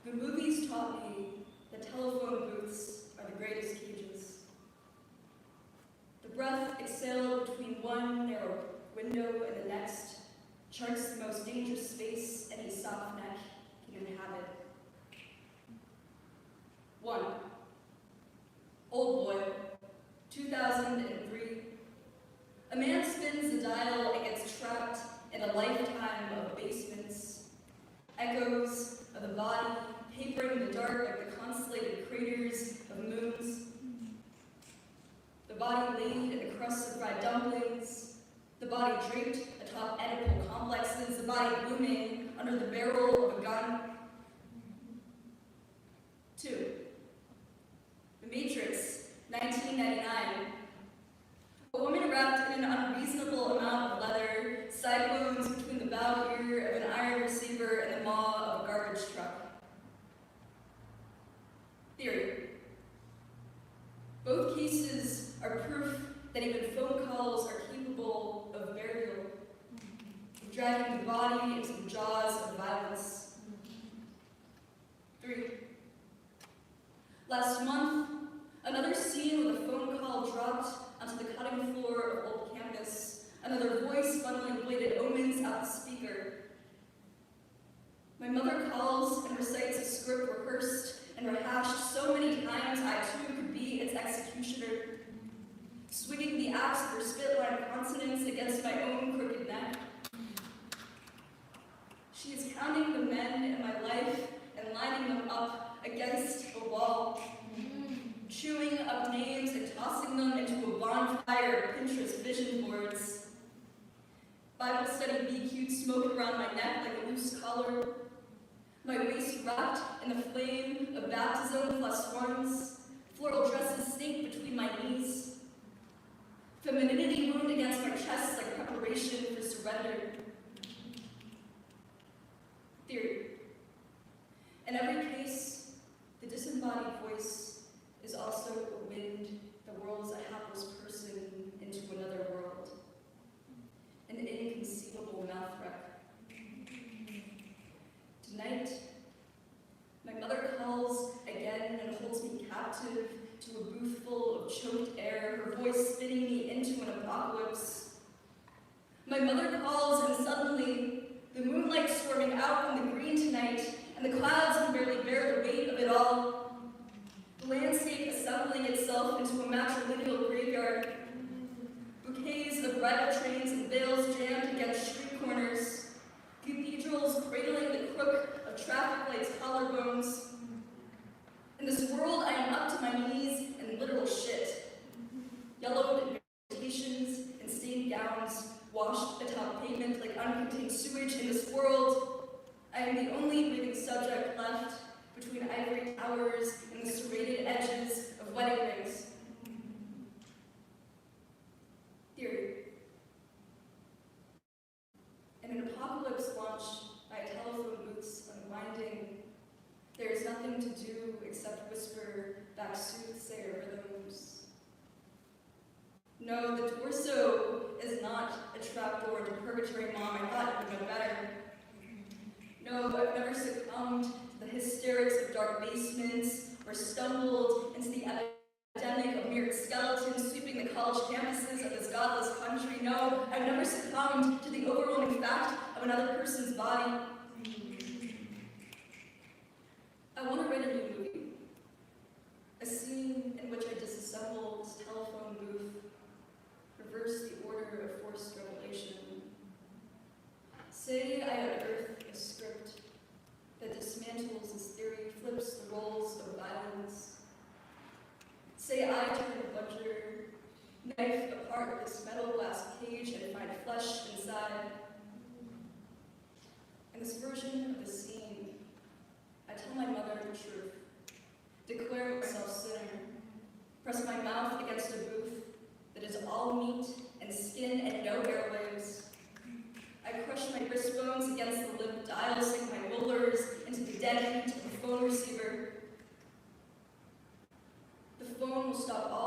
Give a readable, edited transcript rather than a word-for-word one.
The movies taught me that telephone booths are the greatest cages. The breath exhaled between one narrow window and the next charts the most dangerous space any soft neck can inhabit. 1. Old Boy, 2003. A man spins the dial and gets trapped in a lifetime of basements, echoes of the body papering the dark like the constellated craters of moons. The body laid in a crust of fried dumplings, the body draped atop edible complexes, the body looming under the barrel of a gun. 2. The Matrix, 1999. A woman wrapped in an unreasonable amount of leather, cyclones between the bow ear of an iron receiver and the maw of a garbage truck. Theory. Both cases are proof that even phone calls are capable of burial, of dragging the body into the jaws of violence. 3. Last month, another scene with a phone call dropped onto the cutting floor of old campus, another voice funneling bladed omens out the speaker. My mother calls and recites a script rehearsed and rehashed so many times I too could be its executioner, swinging the axe of her spit-line consonants against my own crooked neck. She is counting the men in my life and lining them up against a wall, chewing up names and tossing them into a bonfire of Pinterest vision boards. Bible study BQ'd smoke around my neck like a loose collar, my waist wrapped in the flame of baptism plus ones, floral dresses snake between my knees, femininity wound against my chest like preparation for surrender. Theory. In every case, the disembodied voice is also a wind that whirls a hapless person into another world, an inconceivable mouth wreck. Tonight, my mother calls again and holds me captive to a booth full of choked air, her voice spinning me into an apocalypse. My mother calls and suddenly, the moonlight storming out on the green tonight, and the clouds can barely bear the weight of it all. The landscape assembling itself into a matrilineal graveyard. Bouquets of bridal trains and veils jammed against street corners. Cathedrals cradling the crook of traffic lights' collarbones. In this world, I am up to my knees in literal shit. Yellowed invitations and stained gowns washed atop pavement like uncontained sewage. In this world, I am the only breathing subject left between ivory towers and the serrated edges of wedding rings. Theory. In an apocalypse launched by telephone booths unwinding, there is nothing to do except whisper back soothsayer rhythms. No, the torso is not a trapdoor to purgatory, Mom. I thought you would know better. No, I've never succumbed to the hysterics of dark basements or stumbled into the epidemic of mere skeletons sweeping the college campuses of this godless country. No, I've never succumbed to the overwhelming fact of another person's body. I want to write a new movie, a scene in which I disassemble this telephone booth, reverse the order of forced revelation. Say I unearth a script that dismantles this theory, flips the roles of violence. Say I turn a butcher, knife apart this metal glass cage and find flesh inside. In this version of the scene, I tell my mother the truth, declare myself sinner, press my mouth against a booth that is all meat and skin and no airwaves. I crush my wrist bones against the limp dial, sink my molars into the dead heat of the phone receiver. The phone will stop all